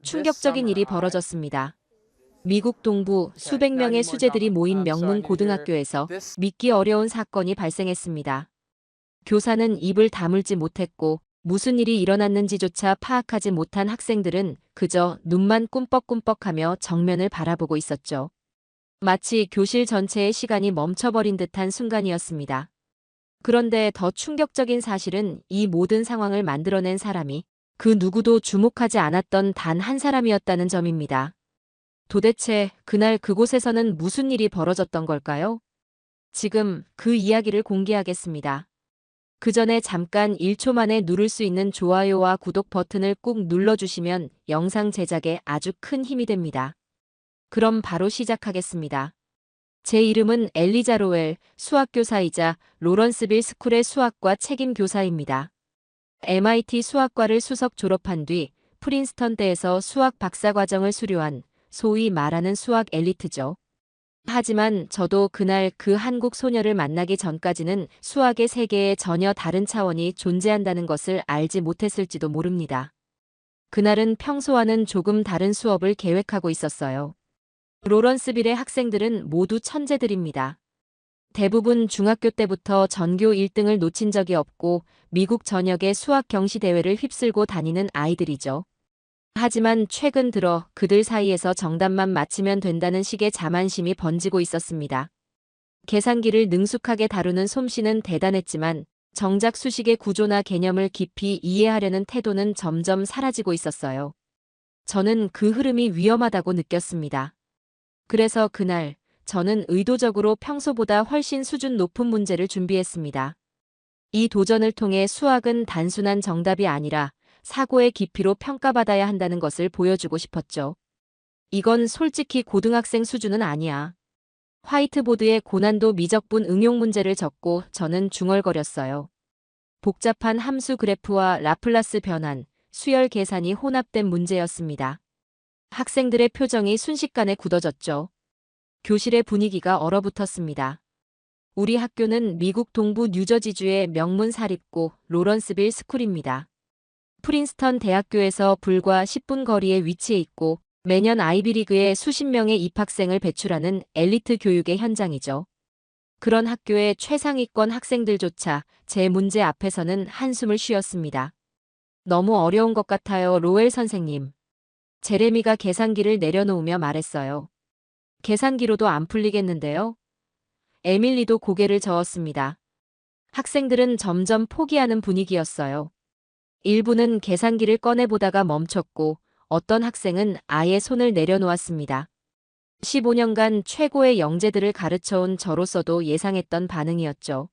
충격적인 일이 벌어졌습니다. 미국 동부 수백 명의 수재들이 모인 명문 고등학교에서 믿기 어려운 사건이 발생했습니다. 교사는 입을 다물지 못했고 무슨 일이 일어났는지조차 파악하지 못한 학생들은 그저 눈만 꿈뻑꿈뻑하며 정면을 바라보고 있었죠. 마치 교실 전체의 시간이 멈춰버린 듯한 순간이었습니다. 그런데 더 충격적인 사실은 이 모든 상황을 만들어낸 사람이 그 누구도 주목하지 않았던 단 한 사람이었다는 점입니다. 도대체 그날 그곳에서는 무슨 일이 벌어졌던 걸까요? 지금 그 이야기를 공개하겠습니다. 그 전에 잠깐 1초 만에 누를 수 있는 좋아요와 구독 버튼을 꾹 눌러주시면 영상 제작에 아주 큰 힘이 됩니다. 그럼 바로 시작하겠습니다. 제 이름은 엘리자 로엘, 수학교사이자 로런스빌 스쿨의 수학과 책임 교사입니다. MIT 수학과를 수석 졸업한 뒤 프린스턴대에서 수학 박사과정을 수료한 소위 말하는 수학 엘리트죠. 하지만 저도 그날 그 한국 소녀를 만나기 전까지는 수학의 세계에 전혀 다른 차원이 존재한다는 것을 알지 못했을지도 모릅니다. 그날은 평소와는 조금 다른 수업을 계획하고 있었어요. 로런스빌의 학생들은 모두 천재들입니다. 대부분 중학교 때부터 전교 1등을 놓친 적이 없고 미국 전역의 수학 경시 대회를 휩쓸고 다니는 아이들이죠. 하지만 최근 들어 그들 사이에서 정답만 맞히면 된다는 식의 자만심이 번지고 있었습니다. 계산기를 능숙하게 다루는 솜씨는 대단했지만 정작 수식의 구조나 개념을 깊이 이해하려는 태도는 점점 사라지고 있었어요. 저는 그 흐름이 위험하다고 느꼈습니다. 그래서 그날 저는 의도적으로 평소보다 훨씬 수준 높은 문제를 준비했습니다. 이 도전을 통해 수학은 단순한 정답이 아니라 사고의 깊이로 평가받아야 한다는 것을 보여주고 싶었죠. 이건 솔직히 고등학생 수준은 아니야. 화이트보드에 고난도 미적분 응용 문제를 적고 저는 중얼거렸어요. 복잡한 함수 그래프와 라플라스 변환, 수열 계산이 혼합된 문제였습니다. 학생들의 표정이 순식간에 굳어졌죠. 교실의 분위기가 얼어붙었습니다. 우리 학교는 미국 동부 뉴저지주의 명문 사립고 로런스빌 스쿨입니다. 프린스턴 대학교에서 불과 10분 거리에 위치해 있고 매년 아이비리그에 수십 명의 입학생을 배출하는 엘리트 교육의 현장이죠. 그런 학교의 최상위권 학생들조차 제 문제 앞에서는 한숨을 쉬었습니다. 너무 어려운 것 같아요, 로엘 선생님. 제레미가 계산기를 내려놓으며 말했어요. 계산기로도 안 풀리겠는데요? 에밀리도 고개를 저었습니다. 학생들은 점점 포기하는 분위기였어요. 일부는 계산기를 꺼내보다가 멈췄고 어떤 학생은 아예 손을 내려놓았습니다. 15년간 최고의 영재들을 가르쳐온 저로서도 예상했던 반응이었죠.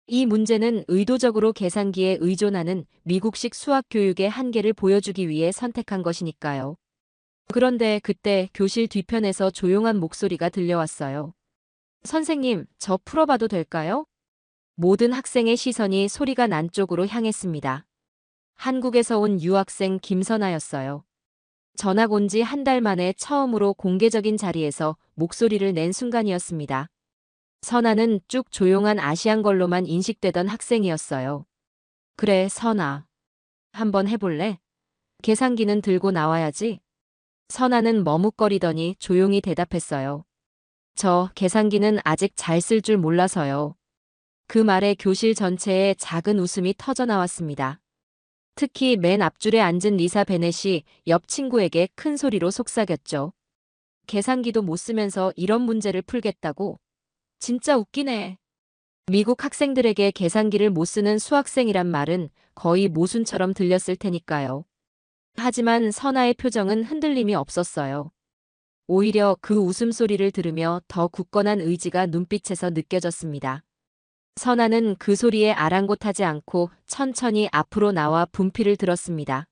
이 문제는 의도적으로 계산기에 의존하는 미국식 수학 교육의 한계를 보여주기 위해 선택한 것이니까요. 그런데 그때 교실 뒤편에서 조용한 목소리가 들려왔어요. 선생님, 저 풀어봐도 될까요? 모든 학생의 시선이 소리가 난 쪽으로 향했습니다. 한국에서 온 유학생 김선아였어요. 전학 온 지 한 달 만에 처음으로 공개적인 자리에서 목소리를 낸 순간이었습니다. 선아는 쭉 조용한 아시안걸로만 인식되던 학생이었어요. 그래, 선아. 한번 해볼래? 계산기는 들고 나와야지. 선아는 머뭇거리더니 조용히 대답했어요. 저 계산기는 아직 잘 쓸 줄 몰라서요. 그 말에 교실 전체에 작은 웃음이 터져나왔습니다. 특히 맨 앞줄에 앉은 리사 베넷이 옆 친구에게 큰 소리로 속삭였죠. 계산기도 못 쓰면서 이런 문제를 풀겠다고? 진짜 웃기네. 미국 학생들에게 계산기를 못 쓰는 수학생이란 말은 거의 모순처럼 들렸을 테니까요. 하지만 선아의 표정은 흔들림이 없었어요. 오히려 그 웃음소리를 들으며 더 굳건한 의지가 눈빛에서 느껴졌습니다. 선아는 그 소리에 아랑곳하지 않고 천천히 앞으로 나와 분필을 들었습니다.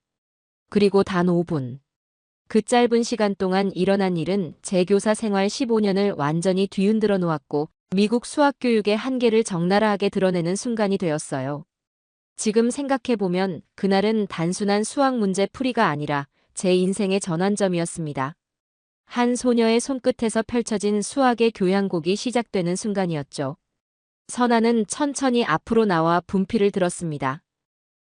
그리고 단 5분. 그 짧은 시간 동안 일어난 일은 제 교사 생활 15년을 완전히 뒤흔들어 놓았고 미국 수학교육의 한계를 적나라하게 드러내는 순간이 되었어요. 지금 생각해보면 그날은 단순한 수학 문제 풀이가 아니라 제 인생의 전환점이었습니다. 한 소녀의 손끝에서 펼쳐진 수학의 교양곡이 시작되는 순간이었죠. 선아는 천천히 앞으로 나와 분필을 들었습니다.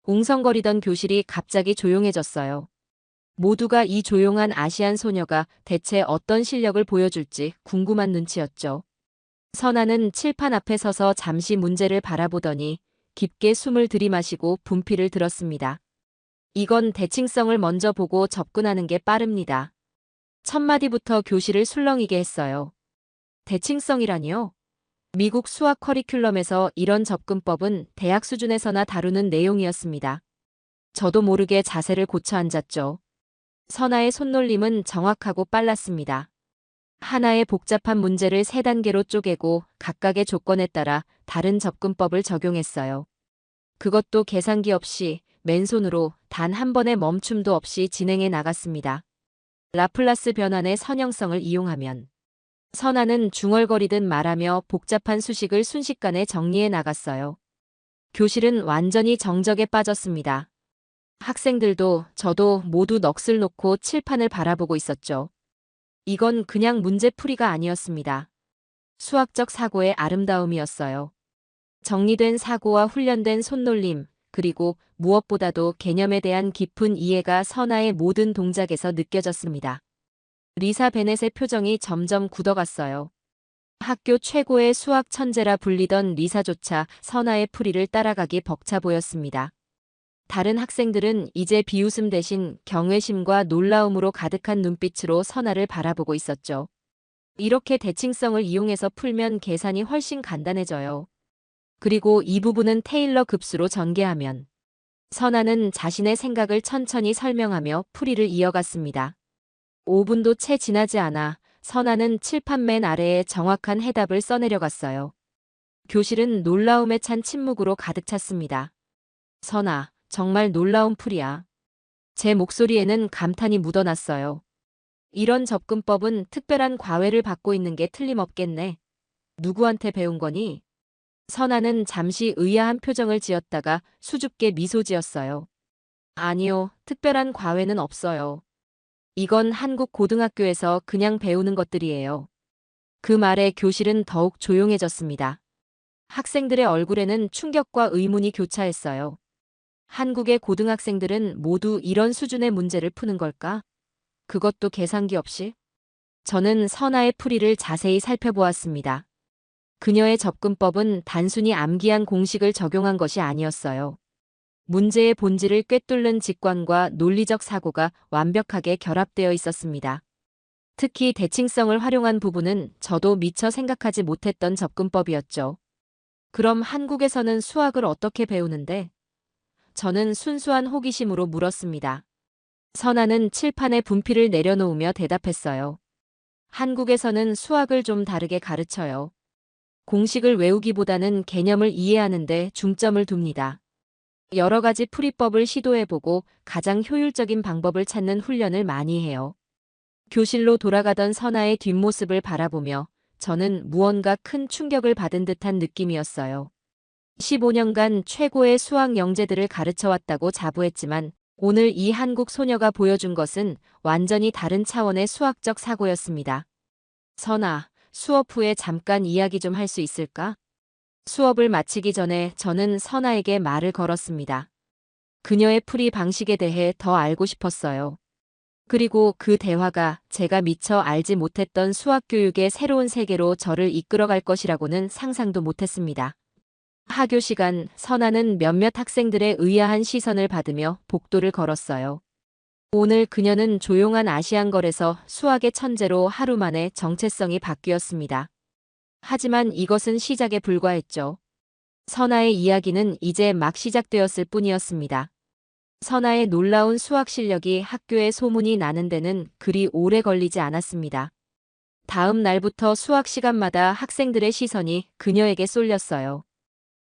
웅성거리던 교실이 갑자기 조용해졌어요. 모두가 이 조용한 아시안 소녀가 대체 어떤 실력을 보여줄지 궁금한 눈치였죠. 선아는 칠판 앞에 서서 잠시 문제를 바라보더니 깊게 숨을 들이마시고 분필을 들었습니다. 이건 대칭성을 먼저 보고 접근하는 게 빠릅니다. 첫 마디부터 교실을 술렁이게 했어요. 대칭성이라니요? 미국 수학 커리큘럼에서 이런 접근법은 대학 수준에서나 다루는 내용이었습니다. 저도 모르게 자세를 고쳐 앉았죠. 선아의 손놀림은 정확하고 빨랐습니다. 하나의 복잡한 문제를 세 단계로 쪼개고 각각의 조건에 따라 다른 접근법을 적용했어요. 그것도 계산기 없이 맨손으로 단 한 번의 멈춤도 없이 진행해 나갔습니다. 라플라스 변환의 선형성을 이용하면 선아는 중얼거리듯 말하며 복잡한 수식을 순식간에 정리해 나갔어요. 교실은 완전히 정적에 빠졌습니다. 학생들도 저도 모두 넋을 놓고 칠판을 바라보고 있었죠. 이건 그냥 문제풀이가 아니었습니다. 수학적 사고의 아름다움이었어요. 정리된 사고와 훈련된 손놀림, 그리고 무엇보다도 개념에 대한 깊은 이해가 선아의 모든 동작에서 느껴졌습니다. 리사 베넷의 표정이 점점 굳어갔어요. 학교 최고의 수학 천재라 불리던 리사조차 선아의 풀이를 따라가기 벅차 보였습니다. 다른 학생들은 이제 비웃음 대신 경외심과 놀라움으로 가득한 눈빛으로 선아를 바라보고 있었죠. 이렇게 대칭성을 이용해서 풀면 계산이 훨씬 간단해져요. 그리고 이 부분은 테일러 급수로 전개하면 선아는 자신의 생각을 천천히 설명하며 풀이를 이어갔습니다. 5분도 채 지나지 않아 선아는 칠판 맨 아래에 정확한 해답을 써내려갔어요. 교실은 놀라움에 찬 침묵으로 가득 찼습니다. 선아, 정말 놀라운 풀이야. 제 목소리에는 감탄이 묻어났어요. 이런 접근법은 특별한 과외를 받고 있는 게 틀림없겠네. 누구한테 배운 거니? 선아는 잠시 의아한 표정을 지었다가 수줍게 미소 지었어요. 아니요, 특별한 과외는 없어요. 이건 한국 고등학교에서 그냥 배우는 것들이에요. 그 말에 교실은 더욱 조용해졌습니다. 학생들의 얼굴에는 충격과 의문이 교차했어요. 한국의 고등학생들은 모두 이런 수준의 문제를 푸는 걸까? 그것도 계산기 없이? 저는 선아의 풀이를 자세히 살펴보았습니다. 그녀의 접근법은 단순히 암기한 공식을 적용한 것이 아니었어요. 문제의 본질을 꿰뚫는 직관과 논리적 사고가 완벽하게 결합되어 있었습니다. 특히 대칭성을 활용한 부분은 저도 미처 생각하지 못했던 접근법이었죠. 그럼 한국에서는 수학을 어떻게 배우는데? 저는 순수한 호기심으로 물었습니다. 선아는 칠판에 분필을 내려놓으며 대답했어요. 한국에서는 수학을 좀 다르게 가르쳐요. 공식을 외우기보다는 개념을 이해하는 데 중점을 둡니다. 여러 가지 풀이법을 시도해보고 가장 효율적인 방법을 찾는 훈련을 많이 해요. 교실로 돌아가던 선아의 뒷모습을 바라보며 저는 무언가 큰 충격을 받은 듯한 느낌이었어요. 15년간 최고의 수학 영재들을 가르쳐왔다고 자부했지만 오늘 이 한국 소녀가 보여준 것은 완전히 다른 차원의 수학적 사고였습니다. 선아, 수업 후에 잠깐 이야기 좀 할 수 있을까? 수업을 마치기 전에 저는 선아에게 말을 걸었습니다. 그녀의 풀이 방식에 대해 더 알고 싶었어요. 그리고 그 대화가 제가 미처 알지 못했던 수학 교육의 새로운 세계로 저를 이끌어갈 것이라고는 상상도 못했습니다. 하교 시간, 선아는 몇몇 학생들의 의아한 시선을 받으며 복도를 걸었어요. 오늘 그녀는 조용한 아시안걸에서 수학의 천재로 하루 만에 정체성이 바뀌었습니다. 하지만 이것은 시작에 불과했죠. 선아의 이야기는 이제 막 시작되었을 뿐이었습니다. 선아의 놀라운 수학 실력이 학교에 소문이 나는 데는 그리 오래 걸리지 않았습니다. 다음 날부터 수학 시간마다 학생들의 시선이 그녀에게 쏠렸어요.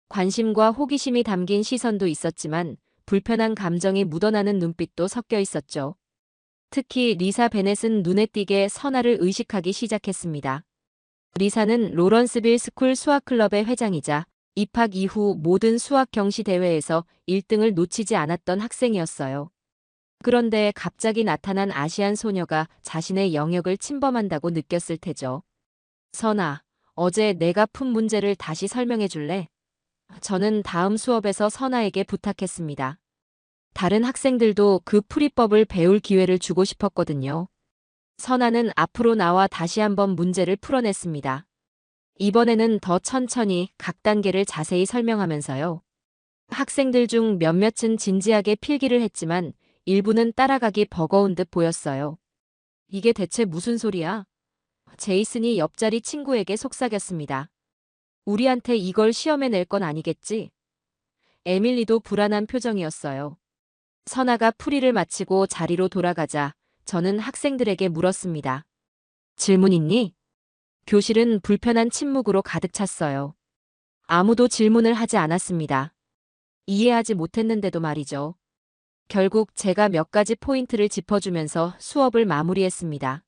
관심과 호기심이 담긴 시선도 있었지만 불편한 감정이 묻어나는 눈빛도 섞여 있었죠. 특히 리사 베넷은 눈에 띄게 선아를 의식하기 시작했습니다. 리사는 로런스빌 스쿨 수학클럽의 회장이자 입학 이후 모든 수학 경시 대회에서 1등을 놓치지 않았던 학생이었어요. 그런데 갑자기 나타난 아시안 소녀가 자신의 영역을 침범한다고 느꼈을 테죠. 선아, 어제 내가 푼 문제를 다시 설명해 줄래? 저는 다음 수업에서 선아에게 부탁했습니다. 다른 학생들도 그 풀이법을 배울 기회를 주고 싶었거든요. 선아는 앞으로 나와 다시 한번 문제를 풀어냈습니다. 이번에는 더 천천히 각 단계를 자세히 설명하면서요. 학생들 중 몇몇은 진지하게 필기를 했지만 일부는 따라가기 버거운 듯 보였어요. 이게 대체 무슨 소리야? 제이슨이 옆자리 친구에게 속삭였습니다. 우리한테 이걸 시험에 낼 건 아니겠지? 에밀리도 불안한 표정이었어요. 선아가 풀이를 마치고 자리로 돌아가자 저는 학생들에게 물었습니다. 질문 있니? 교실은 불편한 침묵으로 가득 찼어요. 아무도 질문을 하지 않았습니다. 이해하지 못했는데도 말이죠. 결국 제가 몇 가지 포인트를 짚어주면서 수업을 마무리했습니다.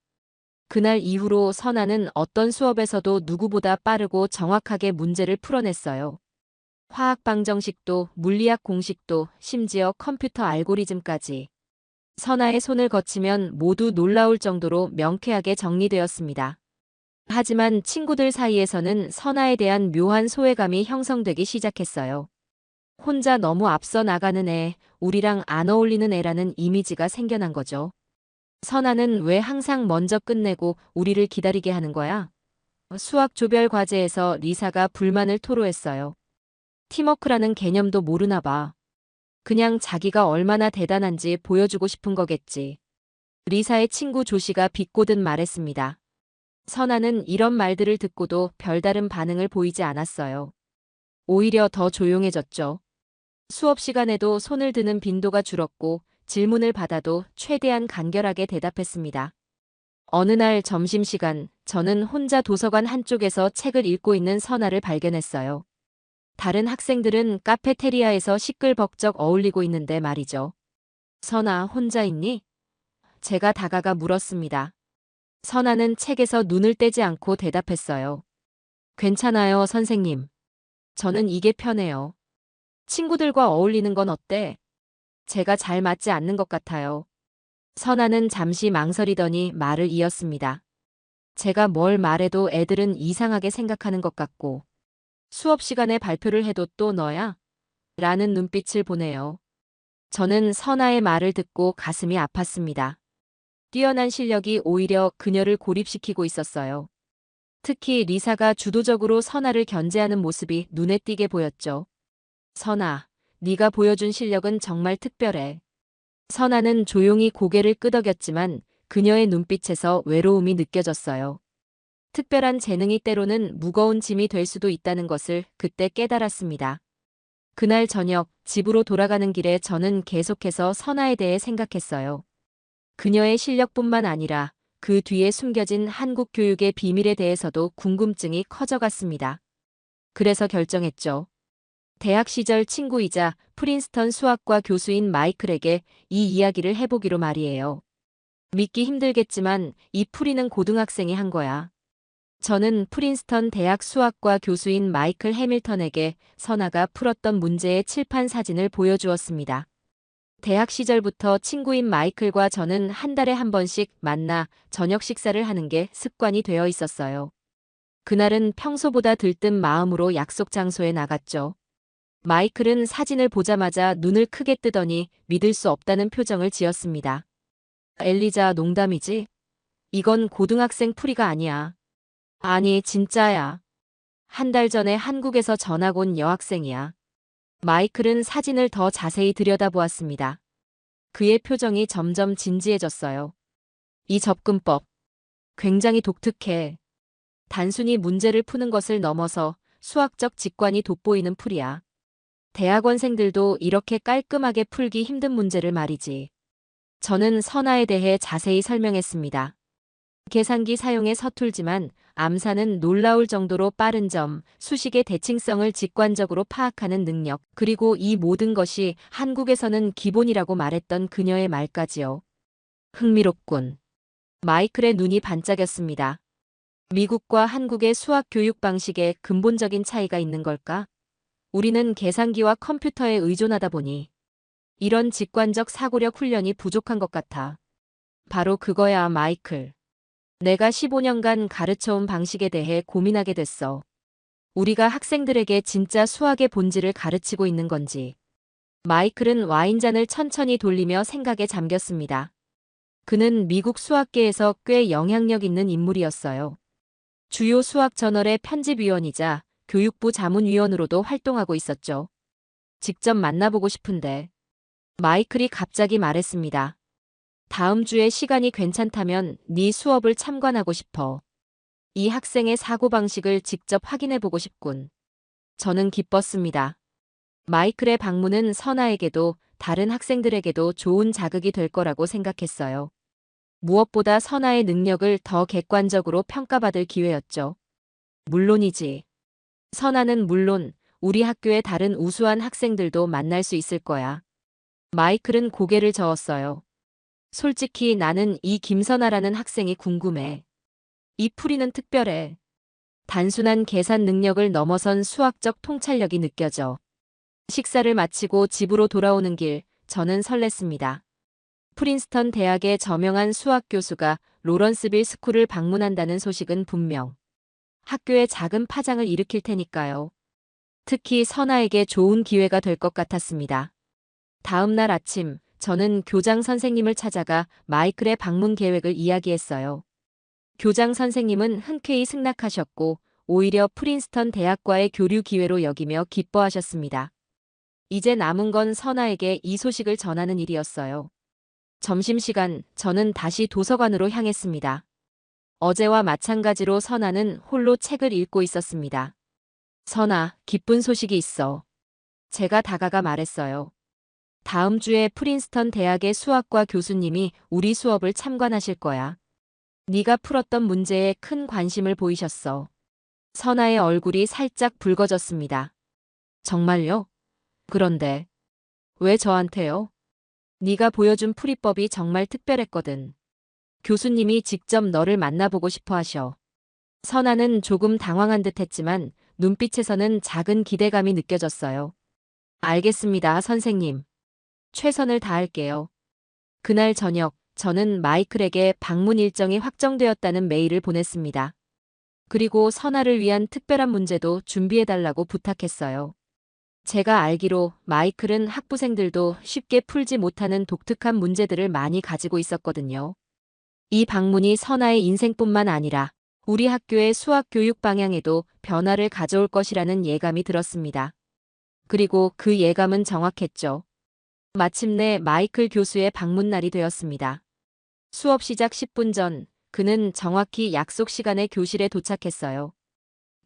그날 이후로 선아는 어떤 수업에서도 누구보다 빠르고 정확하게 문제를 풀어냈어요. 화학 방정식도 물리학 공식도 심지어 컴퓨터 알고리즘까지. 선아의 손을 거치면 모두 놀라울 정도로 명쾌하게 정리되었습니다. 하지만 친구들 사이에서는 선아에 대한 묘한 소외감이 형성되기 시작했어요. 혼자 너무 앞서 나가는 애, 우리랑 안 어울리는 애라는 이미지가 생겨난 거죠. 선아는 왜 항상 먼저 끝내고 우리를 기다리게 하는 거야? 수학 조별 과제에서 리사가 불만을 토로했어요. 팀워크라는 개념도 모르나 봐. 그냥 자기가 얼마나 대단한지 보여주고 싶은 거겠지. 리사의 친구 조시가 비꼬듯 말했습니다. 선아는 이런 말들을 듣고도 별다른 반응을 보이지 않았어요. 오히려 더 조용해졌죠. 수업 시간에도 손을 드는 빈도가 줄었고 질문을 받아도 최대한 간결하게 대답했습니다. 어느 날 점심시간 저는 혼자 도서관 한쪽에서 책을 읽고 있는 선아를 발견했어요. 다른 학생들은 카페테리아에서 시끌벅적 어울리고 있는데 말이죠. 선아, 혼자 있니? 제가 다가가 물었습니다. 선아는 책에서 눈을 떼지 않고 대답했어요. 괜찮아요, 선생님. 저는 이게 편해요. 친구들과 어울리는 건 어때? 제가 잘 맞지 않는 것 같아요. 선아는 잠시 망설이더니 말을 이었습니다. 제가 뭘 말해도 애들은 이상하게 생각하는 것 같고. 수업 시간에 발표를 해도 또 너야? 라는 눈빛을 보내요. 저는 선아의 말을 듣고 가슴이 아팠습니다. 뛰어난 실력이 오히려 그녀를 고립시키고 있었어요. 특히 리사가 주도적으로 선아를 견제하는 모습이 눈에 띄게 보였죠. 선아, 네가 보여준 실력은 정말 특별해. 선아는 조용히 고개를 끄덕였지만 그녀의 눈빛에서 외로움이 느껴졌어요. 특별한 재능이 때로는 무거운 짐이 될 수도 있다는 것을 그때 깨달았습니다. 그날 저녁 집으로 돌아가는 길에 저는 계속해서 선아에 대해 생각했어요. 그녀의 실력뿐만 아니라 그 뒤에 숨겨진 한국 교육의 비밀에 대해서도 궁금증이 커져갔습니다. 그래서 결정했죠. 대학 시절 친구이자 프린스턴 수학과 교수인 마이클에게 이 이야기를 해보기로 말이에요. 믿기 힘들겠지만 이 풀이는 고등학생이 한 거야. 저는 프린스턴 대학 수학과 교수인 마이클 해밀턴에게 선아가 풀었던 문제의 칠판 사진을 보여주었습니다. 대학 시절부터 친구인 마이클과 저는 한 달에 한 번씩 만나 저녁 식사를 하는 게 습관이 되어 있었어요. 그날은 평소보다 들뜬 마음으로 약속 장소에 나갔죠. 마이클은 사진을 보자마자 눈을 크게 뜨더니 믿을 수 없다는 표정을 지었습니다. 엘리자, 농담이지? 이건 고등학생 풀이가 아니야. 아니, 진짜야. 한 달 전에 한국에서 전학 온 여학생이야. 마이클은 사진을 더 자세히 들여다보았습니다. 그의 표정이 점점 진지해졌어요. 이 접근법. 굉장히 독특해. 단순히 문제를 푸는 것을 넘어서 수학적 직관이 돋보이는 풀이야. 대학원생들도 이렇게 깔끔하게 풀기 힘든 문제를 말이지. 저는 선아에 대해 자세히 설명했습니다. 계산기 사용에 서툴지만 암산은 놀라울 정도로 빠른 점, 수식의 대칭성을 직관적으로 파악하는 능력, 그리고 이 모든 것이 한국에서는 기본이라고 말했던 그녀의 말까지요. 흥미롭군. 마이클의 눈이 반짝였습니다. 미국과 한국의 수학 교육 방식에 근본적인 차이가 있는 걸까? 우리는 계산기와 컴퓨터에 의존하다 보니 이런 직관적 사고력 훈련이 부족한 것 같아. 바로 그거야, 마이클. 내가 15년간 가르쳐온 방식에 대해 고민하게 됐어. 우리가 학생들에게 진짜 수학의 본질을 가르치고 있는 건지, 마이클은 와인잔을 천천히 돌리며 생각에 잠겼습니다. 그는 미국 수학계에서 꽤 영향력 있는 인물이었어요. 주요 수학 저널의 편집위원이자 교육부 자문위원으로도 활동하고 있었죠. 직접 만나보고 싶은데 마이클이 갑자기 말했습니다. 다음 주에 시간이 괜찮다면 네 수업을 참관하고 싶어. 이 학생의 사고방식을 직접 확인해보고 싶군. 저는 기뻤습니다. 마이클의 방문은 선아에게도 다른 학생들에게도 좋은 자극이 될 거라고 생각했어요. 무엇보다 선아의 능력을 더 객관적으로 평가받을 기회였죠. 물론이지. 선아는 물론 우리 학교의 다른 우수한 학생들도 만날 수 있을 거야. 마이클은 고개를 저었어요. 솔직히 나는 이 김선아라는 학생이 궁금해. 이 풀이는 특별해. 단순한 계산 능력을 넘어선 수학적 통찰력이 느껴져. 식사를 마치고 집으로 돌아오는 길, 저는 설렜습니다. 프린스턴 대학의 저명한 수학 교수가 로런스빌 스쿨을 방문한다는 소식은 분명 학교에 작은 파장을 일으킬 테니까요. 특히 선아에게 좋은 기회가 될 것 같았습니다. 다음 날 아침, 저는 교장 선생님을 찾아가 마이클의 방문 계획을 이야기했어요. 교장 선생님은 흔쾌히 승낙하셨고 오히려 프린스턴 대학과의 교류 기회로 여기며 기뻐하셨습니다. 이제 남은 건 선아에게 이 소식을 전하는 일이었어요. 점심시간, 저는 다시 도서관으로 향했습니다. 어제와 마찬가지로 선아는 홀로 책을 읽고 있었습니다. 선아, 기쁜 소식이 있어. 제가 다가가 말했어요. 다음 주에 프린스턴 대학의 수학과 교수님이 우리 수업을 참관하실 거야. 네가 풀었던 문제에 큰 관심을 보이셨어. 선아의 얼굴이 살짝 붉어졌습니다. 정말요? 그런데 왜 저한테요? 네가 보여준 풀이법이 정말 특별했거든. 교수님이 직접 너를 만나보고 싶어 하셔. 선아는 조금 당황한 듯 했지만 눈빛에서는 작은 기대감이 느껴졌어요. 알겠습니다, 선생님. 최선을 다할게요. 그날 저녁, 저는 마이클에게 방문 일정이 확정되었다는 메일을 보냈습니다. 그리고 선아를 위한 특별한 문제도 준비해달라고 부탁했어요. 제가 알기로 마이클은 학부생들도 쉽게 풀지 못하는 독특한 문제들을 많이 가지고 있었거든요. 이 방문이 선아의 인생뿐만 아니라 우리 학교의 수학 교육 방향에도 변화를 가져올 것이라는 예감이 들었습니다. 그리고 그 예감은 정확했죠. 마침내 마이클 교수의 방문 날이 되었습니다. 수업 시작 10분 전, 그는 정확히 약속 시간에 교실에 도착했어요.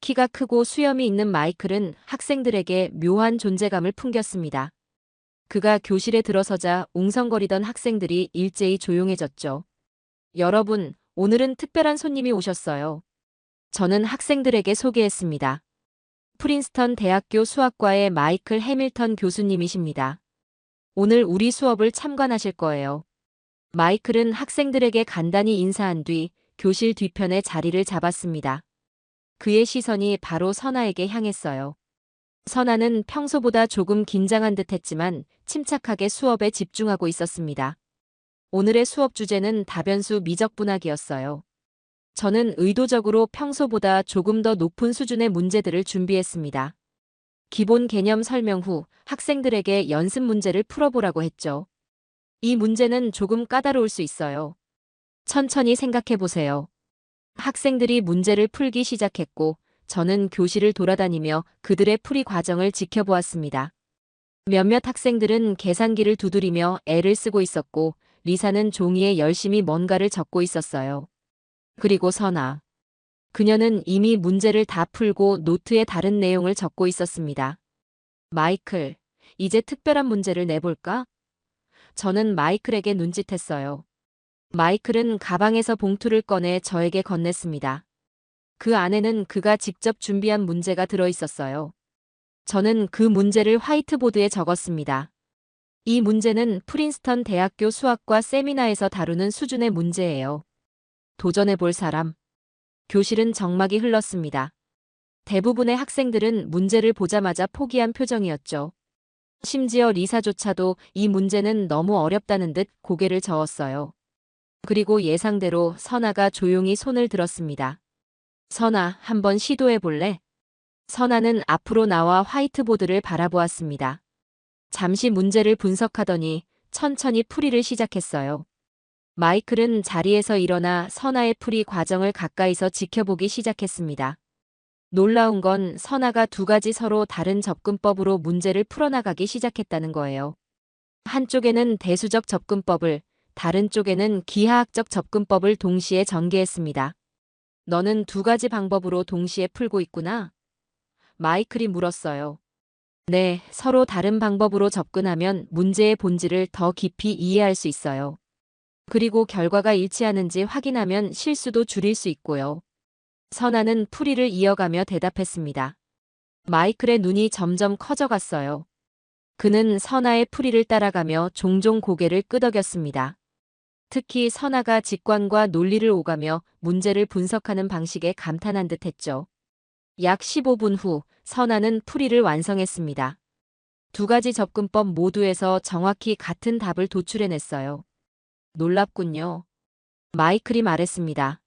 키가 크고 수염이 있는 마이클은 학생들에게 묘한 존재감을 풍겼습니다. 그가 교실에 들어서자 웅성거리던 학생들이 일제히 조용해졌죠. 여러분, 오늘은 특별한 손님이 오셨어요. 저는 학생들에게 소개했습니다. 프린스턴 대학교 수학과의 마이클 해밀턴 교수님이십니다. 오늘 우리 수업을 참관하실 거예요. 마이클은 학생들에게 간단히 인사한 뒤 교실 뒤편에 자리를 잡았습니다. 그의 시선이 바로 선아에게 향했어요. 선아는 평소보다 조금 긴장한 듯 했지만 침착하게 수업에 집중하고 있었습니다. 오늘의 수업 주제는 다변수 미적분학이었어요. 저는 의도적으로 평소보다 조금 더 높은 수준의 문제들을 준비했습니다. 기본 개념 설명 후 학생들에게 연습 문제를 풀어보라고 했죠. 이 문제는 조금 까다로울 수 있어요. 천천히 생각해 보세요. 학생들이 문제를 풀기 시작했고 저는 교실을 돌아다니며 그들의 풀이 과정을 지켜보았습니다. 몇몇 학생들은 계산기를 두드리며 애를 쓰고 있었고 리사는 종이에 열심히 뭔가를 적고 있었어요. 그리고 선아. 그녀는 이미 문제를 다 풀고 노트에 다른 내용을 적고 있었습니다. 마이클, 이제 특별한 문제를 내볼까? 저는 마이클에게 눈짓했어요. 마이클은 가방에서 봉투를 꺼내 저에게 건넸습니다. 그 안에는 그가 직접 준비한 문제가 들어 있었어요. 저는 그 문제를 화이트보드에 적었습니다. 이 문제는 프린스턴 대학교 수학과 세미나에서 다루는 수준의 문제예요. 도전해 볼 사람. 교실은 정막이 흘렀습니다. 대부분의 학생들은 문제를 보자마자 포기한 표정이었죠. 심지어 리사조차도 이 문제는 너무 어렵다는 듯 고개를 저었어요. 그리고 예상대로 선아가 조용히 손을 들었습니다. 선아, 한번 시도해 볼래? 선아는 앞으로 나와 화이트보드를 바라보았습니다. 잠시 문제를 분석하더니 천천히 풀이를 시작했어요. 마이클은 자리에서 일어나 선아의 풀이 과정을 가까이서 지켜보기 시작했습니다. 놀라운 건 선아가 두 가지 서로 다른 접근법으로 문제를 풀어나가기 시작했다는 거예요. 한쪽에는 대수적 접근법을, 다른 쪽에는 기하학적 접근법을 동시에 전개했습니다. 너는 두 가지 방법으로 동시에 풀고 있구나? 마이클이 물었어요. 네, 서로 다른 방법으로 접근하면 문제의 본질을 더 깊이 이해할 수 있어요. 그리고 결과가 일치하는지 확인하면 실수도 줄일 수 있고요. 선아는 풀이를 이어가며 대답했습니다. 마이클의 눈이 점점 커져갔어요. 그는 선아의 풀이를 따라가며 종종 고개를 끄덕였습니다. 특히 선아가 직관과 논리를 오가며 문제를 분석하는 방식에 감탄한 듯 했죠. 약 15분 후 선아는 풀이를 완성했습니다. 두 가지 접근법 모두에서 정확히 같은 답을 도출해냈어요. 놀랍군요. 마이클이 말했습니다.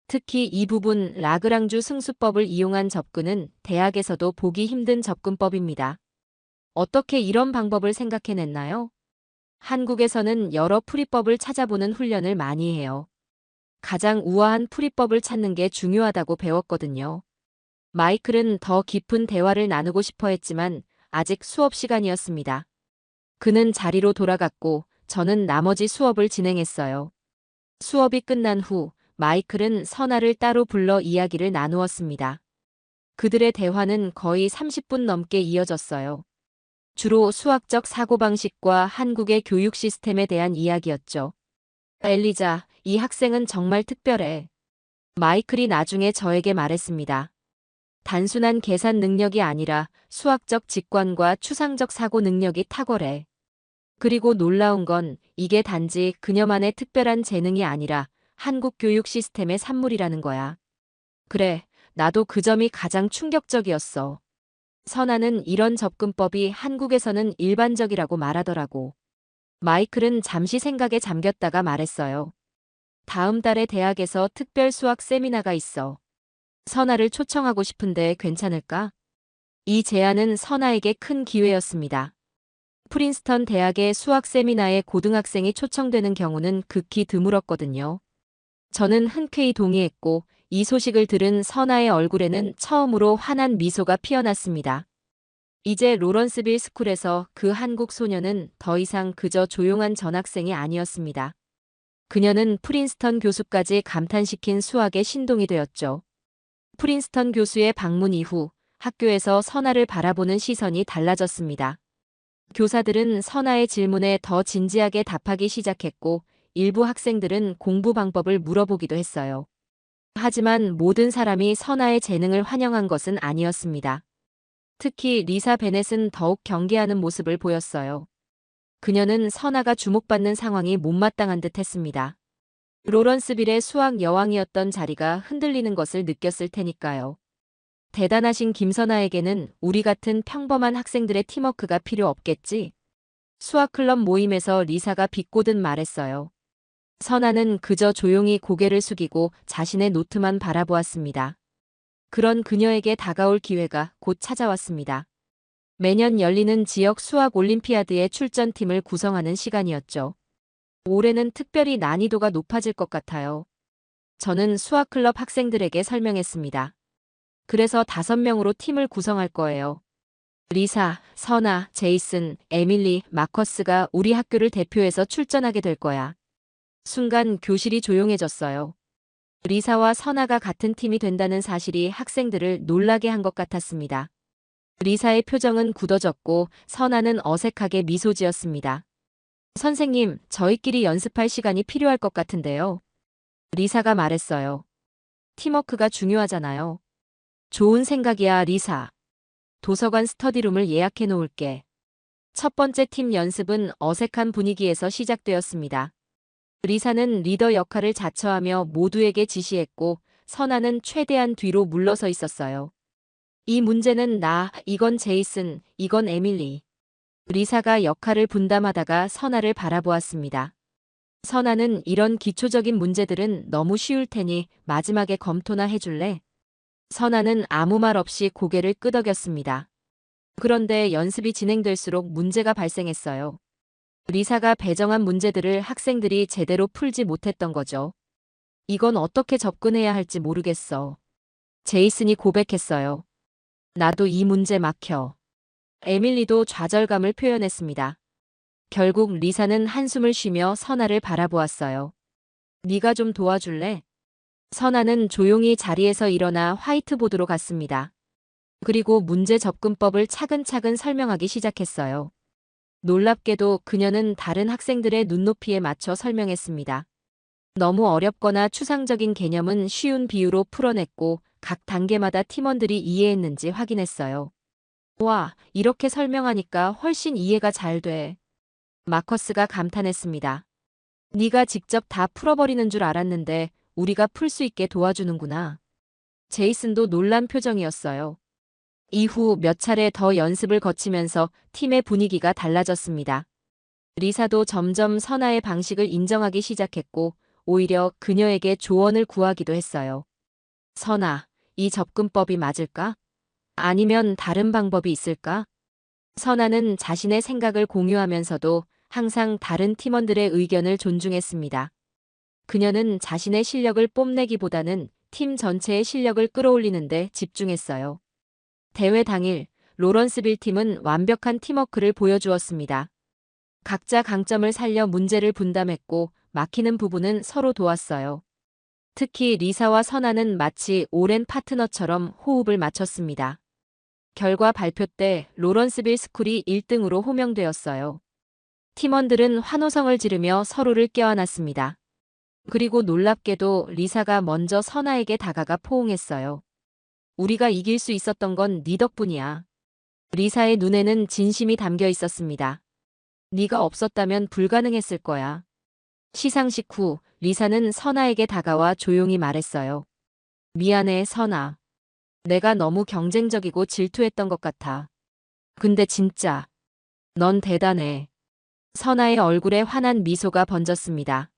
특히 이 부분 라그랑주 승수법을 이용한 접근은 대학에서도 보기 힘든 접근법입니다. 어떻게 이런 방법을 생각해냈나요? 한국에서는 여러 풀이법을 찾아보는 훈련을 많이 해요. 가장 우아한 풀이법을 찾는 게 중요하다고 배웠거든요. 마이클은 더 깊은 대화를 나누고 싶어 했지만 아직 수업 시간이었습니다. 그는 자리로 돌아갔고 저는 나머지 수업을 진행했어요. 수업이 끝난 후 마이클은 선아를 따로 불러 이야기를 나누었습니다. 그들의 대화는 거의 30분 넘게 이어졌어요. 주로 수학적 사고방식과 한국의 교육 시스템에 대한 이야기였죠. 엘리자, 이 학생은 정말 특별해. 마이클이 나중에 저에게 말했습니다. 단순한 계산 능력이 아니라 수학적 직관과 추상적 사고 능력이 탁월해. 그리고 놀라운 건 이게 단지 그녀만의 특별한 재능이 아니라 한국 교육 시스템의 산물이라는 거야. 그래, 나도 그 점이 가장 충격적이었어. 선아는 이런 접근법이 한국에서는 일반적이라고 말하더라고. 마이클은 잠시 생각에 잠겼다가 말했어요. 다음 달에 대학에서 특별 수학 세미나가 있어. 선아를 초청하고 싶은데 괜찮을까? 이 제안은 선아에게 큰 기회였습니다. 프린스턴 대학의 수학 세미나에 고등학생이 초청되는 경우는 극히 드물었거든요. 저는 흔쾌히 동의했고 이 소식을 들은 선아의 얼굴에는 처음으로 환한 미소가 피어났습니다. 이제 로런스빌 스쿨에서 그 한국 소녀는 더 이상 그저 조용한 전학생이 아니었습니다. 그녀는 프린스턴 교수까지 감탄시킨 수학의 신동이 되었죠. 프린스턴 교수의 방문 이후 학교에서 선아를 바라보는 시선이 달라졌습니다. 교사들은 선아의 질문에 더 진지하게 답하기 시작했고 일부 학생들은 공부 방법을 물어보기도 했어요. 하지만 모든 사람이 선아의 재능을 환영한 것은 아니었습니다. 특히 리사 베넷은 더욱 경계하는 모습을 보였어요. 그녀는 선아가 주목받는 상황이 못마땅한 듯 했습니다. 로런스빌의 수학 여왕이었던 자리가 흔들리는 것을 느꼈을 테니까요. 대단하신 김선아에게는 우리 같은 평범한 학생들의 팀워크가 필요 없겠지? 수학클럽 모임에서 리사가 비꼬듯 말했어요. 선아는 그저 조용히 고개를 숙이고 자신의 노트만 바라보았습니다. 그런 그녀에게 다가올 기회가 곧 찾아왔습니다. 매년 열리는 지역 수학 올림피아드의 출전팀을 구성하는 시간이었죠. 올해는 특별히 난이도가 높아질 것 같아요. 저는 수학클럽 학생들에게 설명했습니다. 그래서 5명으로 팀을 구성할 거예요. 리사, 선아, 제이슨, 에밀리, 마커스가 우리 학교를 대표해서 출전하게 될 거야. 순간 교실이 조용해졌어요. 리사와 선아가 같은 팀이 된다는 사실이 학생들을 놀라게 한 것 같았습니다. 리사의 표정은 굳어졌고 선아는 어색하게 미소 지었습니다. 선생님, 저희끼리 연습할 시간이 필요할 것 같은데요. 리사가 말했어요. 팀워크가 중요하잖아요. 좋은 생각이야, 리사. 도서관 스터디룸을 예약해 놓을게. 첫 번째 팀 연습은 어색한 분위기에서 시작되었습니다. 리사는 리더 역할을 자처하며 모두에게 지시했고 선아는 최대한 뒤로 물러서 있었어요. 이 문제는 이건 제이슨, 이건 에밀리. 리사가 역할을 분담하다가 선아를 바라보았습니다. 선아는 이런 기초적인 문제들은 너무 쉬울 테니 마지막에 검토나 해줄래? 선아는 아무 말 없이 고개를 끄덕였습니다. 그런데 연습이 진행될수록 문제가 발생했어요. 리사가 배정한 문제들을 학생들이 제대로 풀지 못했던 거죠. 이건 어떻게 접근해야 할지 모르겠어. 제이슨이 고백했어요. 나도 이 문제 막혀. 에밀리도 좌절감을 표현했습니다. 결국 리사는 한숨을 쉬며 선아를 바라보았어요. 네가 좀 도와줄래? 선아는 조용히 자리에서 일어나 화이트보드로 갔습니다. 그리고 문제 접근법을 차근차근 설명하기 시작했어요. 놀랍게도 그녀는 다른 학생들의 눈높이에 맞춰 설명했습니다. 너무 어렵거나 추상적인 개념은 쉬운 비유로 풀어냈고 각 단계마다 팀원들이 이해했는지 확인했어요. 와, 이렇게 설명하니까 훨씬 이해가 잘 돼. 마커스가 감탄했습니다. 네가 직접 다 풀어버리는 줄 알았는데 우리가 풀 수 있게 도와주는구나. 제이슨도 놀란 표정이었어요. 이후 몇 차례 더 연습을 거치면서 팀의 분위기가 달라졌습니다. 리사도 점점 선아의 방식을 인정하기 시작했고 오히려 그녀에게 조언을 구하기도 했어요. 선아, 이 접근법이 맞을까? 아니면 다른 방법이 있을까? 선아는 자신의 생각을 공유하면서도 항상 다른 팀원들의 의견을 존중했습니다. 그녀는 자신의 실력을 뽐내기보다는 팀 전체의 실력을 끌어올리는 데 집중했어요. 대회 당일 로런스빌 팀은 완벽한 팀워크를 보여주었습니다. 각자 강점을 살려 문제를 분담했고 막히는 부분은 서로 도왔어요. 특히 리사와 선아는 마치 오랜 파트너처럼 호흡을 맞췄습니다. 결과 발표 때 로런스빌 스쿨이 1등으로 호명되었어요. 팀원들은 환호성을 지르며 서로를 껴안았습니다. 그리고 놀랍게도 리사가 먼저 선아에게 다가가 포옹했어요. 우리가 이길 수 있었던 건 네 덕분이야. 리사의 눈에는 진심이 담겨 있었습니다. 네가 없었다면 불가능했을 거야. 시상식 후 리사는 선아에게 다가와 조용히 말했어요. 미안해, 선아. 내가 너무 경쟁적이고 질투했던 것 같아. 근데 진짜 넌 대단해. 선아의 얼굴에 환한 미소가 번졌습니다.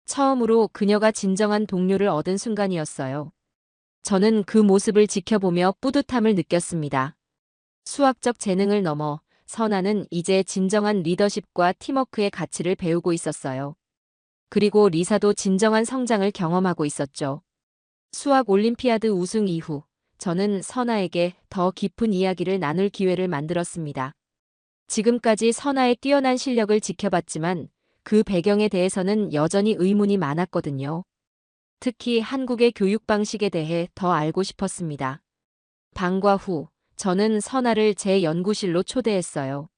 처음으로 그녀가 진정한 동료를 얻은 순간이었어요. 저는 그 모습을 지켜보며 뿌듯함을 느꼈습니다. 수학적 재능을 넘어 선아는 이제 진정한 리더십과 팀워크의 가치를 배우고 있었어요. 그리고 리사도 진정한 성장을 경험하고 있었죠. 수학 올림피아드 우승 이후 저는 선아에게 더 깊은 이야기를 나눌 기회를 만들었습니다. 지금까지 선아의 뛰어난 실력을 지켜봤지만 그 배경에 대해서는 여전히 의문이 많았거든요. 특히 한국의 교육 방식에 대해 더 알고 싶었습니다. 방과 후 저는 선아를 제 연구실로 초대했어요.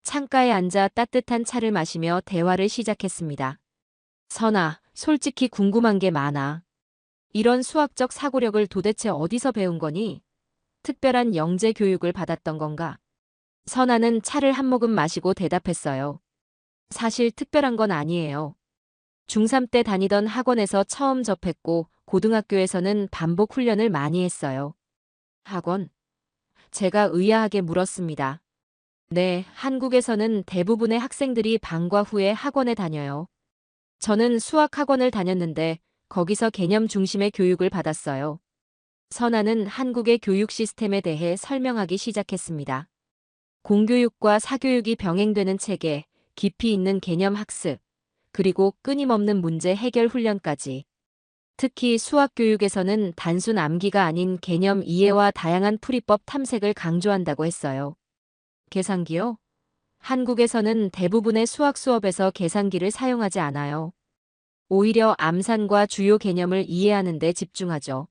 창가에 앉아 따뜻한 차를 마시며 대화를 시작했습니다. 선아, 솔직히 궁금한 게 많아. 이런 수학적 사고력을 도대체 어디서 배운 거니? 특별한 영재 교육을 받았던 건가? 선아는 차를 한 모금 마시고 대답했어요. 사실 특별한 건 아니에요. 중3 때 다니던 학원에서 처음 접했고 고등학교에서는 반복 훈련을 많이 했어요. 학원? 제가 의아하게 물었습니다. 네, 한국에서는 대부분의 학생들이 방과 후에 학원에 다녀요. 저는 수학 학원을 다녔는데 거기서 개념 중심의 교육을 받았어요. 선아는 한국의 교육 시스템에 대해 설명하기 시작했습니다. 공교육과 사교육이 병행되는 체계, 깊이 있는 개념 학습, 그리고 끊임없는 문제 해결 훈련까지. 특히 수학 교육에서는 단순 암기가 아닌 개념 이해와 다양한 풀이법 탐색을 강조한다고 했어요. 계산기요? 한국에서는 대부분의 수학 수업에서 계산기를 사용하지 않아요. 오히려 암산과 주요 개념을 이해하는 데 집중하죠.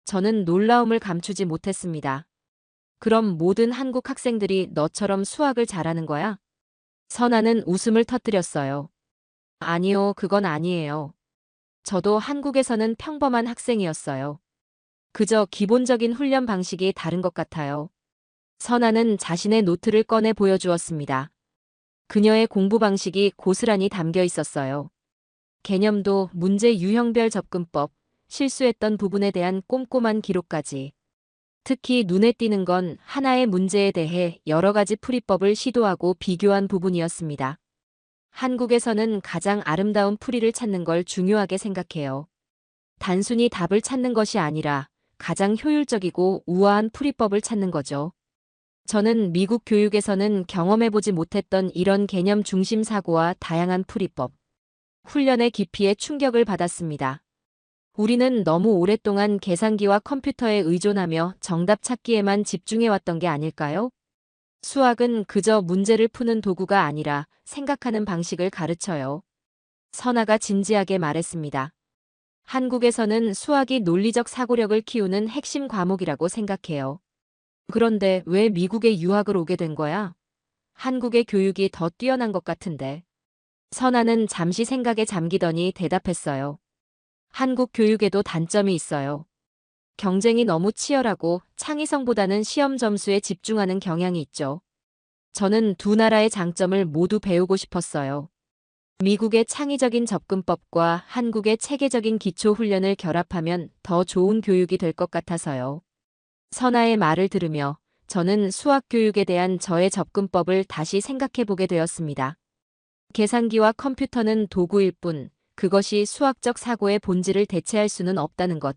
저는 놀라움을 감추지 못했습니다. 그럼 모든 한국 학생들이 너처럼 수학을 잘하는 거야? 선아는 웃음을 터뜨렸어요. 아니요, 그건 아니에요. 저도 한국에서는 평범한 학생이었어요. 그저 기본적인 훈련 방식이 다른 것 같아요. 선아는 자신의 노트를 꺼내 보여주었습니다. 그녀의 공부 방식이 고스란히 담겨 있었어요. 개념도 문제 유형별 접근법, 실수했던 부분에 대한 꼼꼼한 기록까지. 특히 눈에 띄는 건 하나의 문제에 대해 여러 가지 풀이법을 시도하고 비교한 부분이었습니다. 한국에서는 가장 아름다운 풀이를 찾는 걸 중요하게 생각해요. 단순히 답을 찾는 것이 아니라 가장 효율적이고 우아한 풀이법을 찾는 거죠. 저는 미국 교육에서는 경험해보지 못했던 이런 개념 중심 사고와 다양한 풀이법, 훈련의 깊이에 충격을 받았습니다. 우리는 너무 오랫동안 계산기와 컴퓨터에 의존하며 정답 찾기에만 집중해왔던 게 아닐까요? 수학은 그저 문제를 푸는 도구가 아니라 생각하는 방식을 가르쳐요. 선아가 진지하게 말했습니다. 한국에서는 수학이 논리적 사고력을 키우는 핵심 과목이라고 생각해요. 그런데 왜 미국에 유학을 오게 된 거야? 한국의 교육이 더 뛰어난 것 같은데. 선아는 잠시 생각에 잠기더니 대답했어요. 한국 교육에도 단점이 있어요. 경쟁이 너무 치열하고 창의성보다는 시험 점수에 집중하는 경향이 있죠. 저는 두 나라의 장점을 모두 배우고 싶었어요. 미국의 창의적인 접근법과 한국의 체계적인 기초 훈련을 결합하면 더 좋은 교육이 될 것 같아서요. 선아의 말을 들으며 저는 수학 교육에 대한 저의 접근법을 다시 생각해 보게 되었습니다. 계산기와 컴퓨터는 도구일 뿐, 그것이 수학적 사고의 본질을 대체할 수는 없다는 것.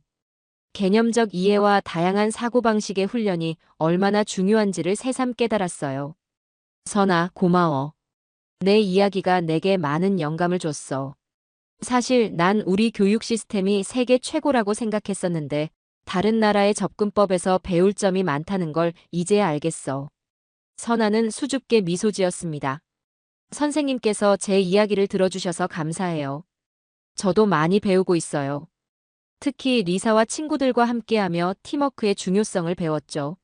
개념적 이해와 다양한 사고방식의 훈련이 얼마나 중요한지를 새삼 깨달았어요. 선아, 고마워. 내 이야기가 내게 많은 영감을 줬어. 사실 난 우리 교육 시스템이 세계 최고라고 생각했었는데 다른 나라의 접근법에서 배울 점이 많다는 걸 이제야 알겠어. 선아는 수줍게 미소 지었습니다. 선생님께서 제 이야기를 들어주셔서 감사해요. 저도 많이 배우고 있어요. 특히 리사와 친구들과 함께하며 팀워크의 중요성을 배웠죠.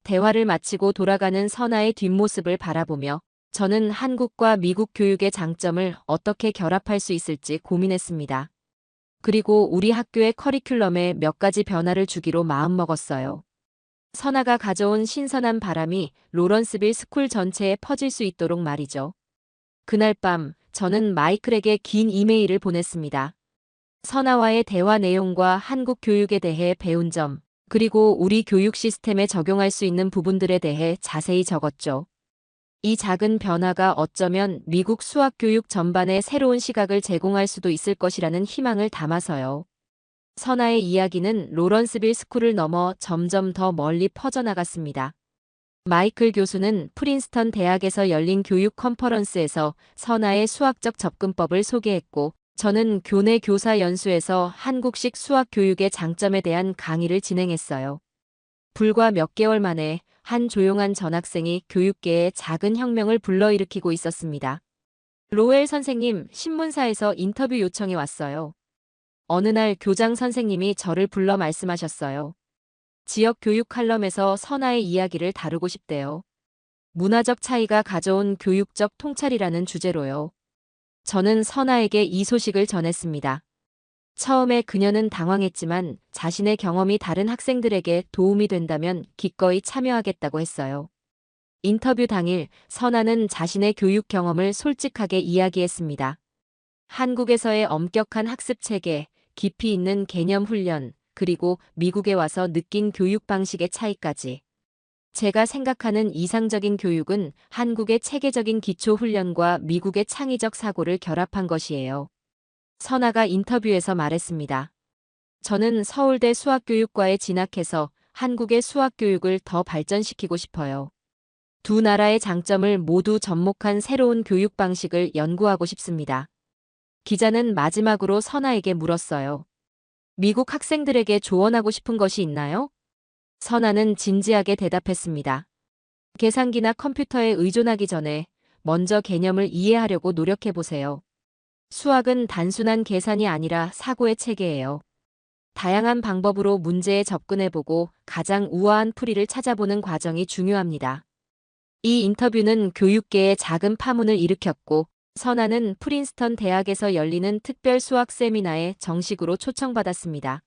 대화를 마치고 돌아가는 선아의 뒷모습을 바라보며 저는 한국과 미국 교육의 장점을 어떻게 결합할 수 있을지 고민했습니다. 그리고 우리 학교의 커리큘럼에 몇 가지 변화를 주기로 마음먹었어요. 선아가 가져온 신선한 바람이 로런스빌 스쿨 전체에 퍼질 수 있도록 말이죠. 그날 밤 저는 마이클에게 긴 이메일을 보냈습니다. 선아와의 대화 내용과 한국 교육에 대해 배운 점, 그리고 우리 교육 시스템에 적용할 수 있는 부분들에 대해 자세히 적었죠. 이 작은 변화가 어쩌면 미국 수학 교육 전반에 새로운 시각을 제공할 수도 있을 것이라는 희망을 담아서요. 선아의 이야기는 로런스빌 스쿨을 넘어 점점 더 멀리 퍼져나갔습니다. 마이클 교수는 프린스턴 대학에서 열린 교육 컨퍼런스에서 선아의 수학적 접근법을 소개했고, 저는 교내 교사 연수에서 한국식 수학 교육의 장점에 대한 강의를 진행했어요. 불과 몇 개월 만에 한 조용한 전학생이 교육계에 작은 혁명을 불러일으키고 있었습니다. 로엘 선생님, 신문사에서 인터뷰 요청이 왔어요. 어느 날 교장 선생님이 저를 불러 말씀하셨어요. 지역 교육 칼럼에서 선아의 이야기를 다루고 싶대요. 문화적 차이가 가져온 교육적 통찰이라는 주제로요. 저는 선아에게 이 소식을 전했습니다. 처음에 그녀는 당황했지만 자신의 경험이 다른 학생들에게 도움이 된다면 기꺼이 참여하겠다고 했어요. 인터뷰 당일 선아는 자신의 교육 경험을 솔직하게 이야기했습니다. 한국에서의 엄격한 학습 체계, 깊이 있는 개념 훈련, 그리고 미국에 와서 느낀 교육 방식의 차이까지. 제가 생각하는 이상적인 교육은 한국의 체계적인 기초 훈련과 미국의 창의적 사고를 결합한 것이에요. 선아가 인터뷰에서 말했습니다. 저는 서울대 수학교육과에 진학해서 한국의 수학교육을 더 발전시키고 싶어요. 두 나라의 장점을 모두 접목한 새로운 교육 방식을 연구하고 싶습니다. 기자는 마지막으로 선아에게 물었어요. 미국 학생들에게 조언하고 싶은 것이 있나요? 선아는 진지하게 대답했습니다. 계산기나 컴퓨터에 의존하기 전에 먼저 개념을 이해하려고 노력해보세요. 수학은 단순한 계산이 아니라 사고의 체계예요. 다양한 방법으로 문제에 접근해보고 가장 우아한 풀이를 찾아보는 과정이 중요합니다. 이 인터뷰는 교육계에 작은 파문을 일으켰고, 선아는 프린스턴 대학에서 열리는 특별 수학 세미나에 정식으로 초청받았습니다.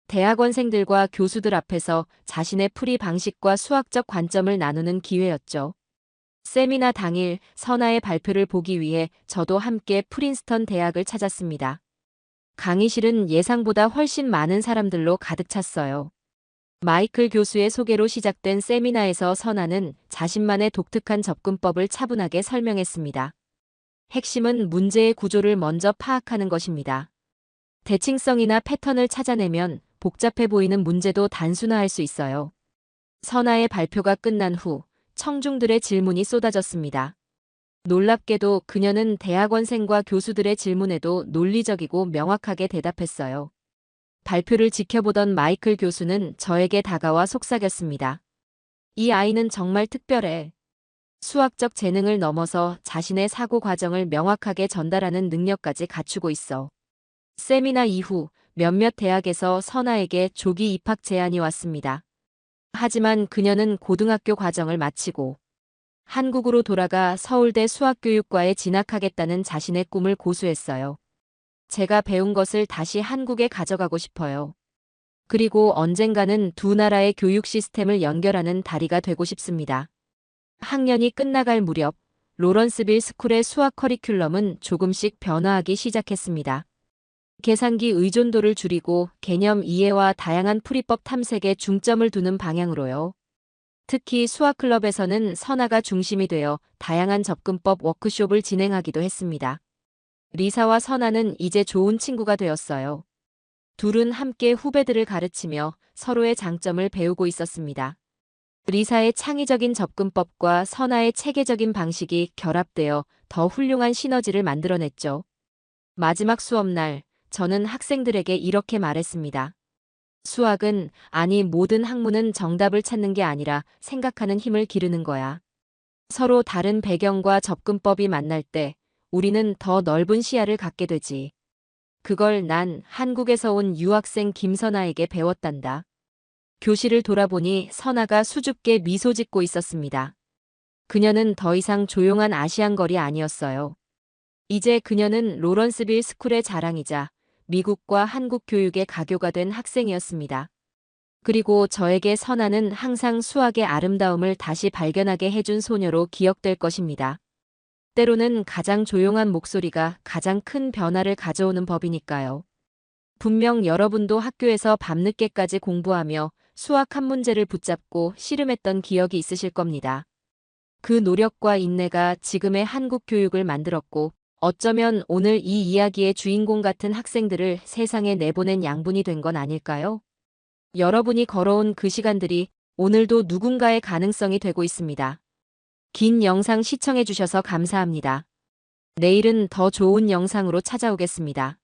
대학원생들과 교수들 앞에서 자신의 풀이 방식과 수학적 관점을 나누는 기회였죠. 세미나 당일 선아의 발표를 보기 위해 저도 함께 프린스턴 대학을 찾았습니다. 강의실은 예상보다 훨씬 많은 사람들로 가득 찼어요. 마이클 교수의 소개로 시작된 세미나에서 선아는 자신만의 독특한 접근법을 차분하게 설명했습니다. 핵심은 문제의 구조를 먼저 파악하는 것입니다. 대칭성이나 패턴을 찾아내면 복잡해 보이는 문제도 단순화할 수 있어요. 선아의 발표가 끝난 후 청중들의 질문이 쏟아졌습니다. 놀랍게도 그녀는 대학원생과 교수들의 질문에도 논리적이고 명확하게 대답했어요. 발표를 지켜보던 마이클 교수는 저에게 다가와 속삭였습니다. 이 아이는 정말 특별해. 수학적 재능을 넘어서 자신의 사고 과정을 명확하게 전달하는 능력까지 갖추고 있어. 세미나 이후 몇몇 대학에서 선아에게 조기 입학 제안이 왔습니다. 하지만 그녀는 고등학교 과정을 마치고 한국으로 돌아가 서울대 수학교육과에 진학하겠다는 자신의 꿈을 고수했어요. 제가 배운 것을 다시 한국에 가져가고 싶어요. 그리고 언젠가는 두 나라의 교육 시스템을 연결하는 다리가 되고 싶습니다. 학년이 끝나갈 무렵 로런스빌 스쿨의 수학 커리큘럼은 조금씩 변화하기 시작했습니다. 계산기 의존도를 줄이고 개념 이해와 다양한 풀이법 탐색에 중점을 두는 방향으로요. 특히 수학클럽에서는 선아가 중심이 되어 다양한 접근법 워크숍을 진행하기도 했습니다. 리사와 선아는 이제 좋은 친구가 되었어요. 둘은 함께 후배들을 가르치며 서로의 장점을 배우고 있었습니다. 리사의 창의적인 접근법과 선아의 체계적인 방식이 결합되어 더 훌륭한 시너지를 만들어냈죠. 마지막 수업날, 저는 학생들에게 이렇게 말했습니다. 수학은, 아니 모든 학문은 정답을 찾는 게 아니라 생각하는 힘을 기르는 거야. 서로 다른 배경과 접근법이 만날 때 우리는 더 넓은 시야를 갖게 되지. 그걸 난 한국에서 온 유학생 김선아에게 배웠단다. 교실을 돌아보니 선아가 수줍게 미소 짓고 있었습니다. 그녀는 더 이상 조용한 아시안걸이 아니었어요. 이제 그녀는 로런스빌 스쿨의 자랑이자 미국과 한국 교육의 가교가 된 학생이었습니다. 그리고 저에게 선아는 항상 수학의 아름다움을 다시 발견하게 해준 소녀로 기억될 것입니다. 때로는 가장 조용한 목소리가 가장 큰 변화를 가져오는 법이니까요. 분명 여러분도 학교에서 밤늦게까지 공부하며 수학 한 문제를 붙잡고 씨름했던 기억이 있으실 겁니다. 그 노력과 인내가 지금의 한국 교육을 만들었고, 어쩌면 오늘 이 이야기의 주인공 같은 학생들을 세상에 내보낸 양분이 된 건 아닐까요? 여러분이 걸어온 그 시간들이 오늘도 누군가의 가능성이 되고 있습니다. 긴 영상 시청해주셔서 감사합니다. 내일은 더 좋은 영상으로 찾아오겠습니다.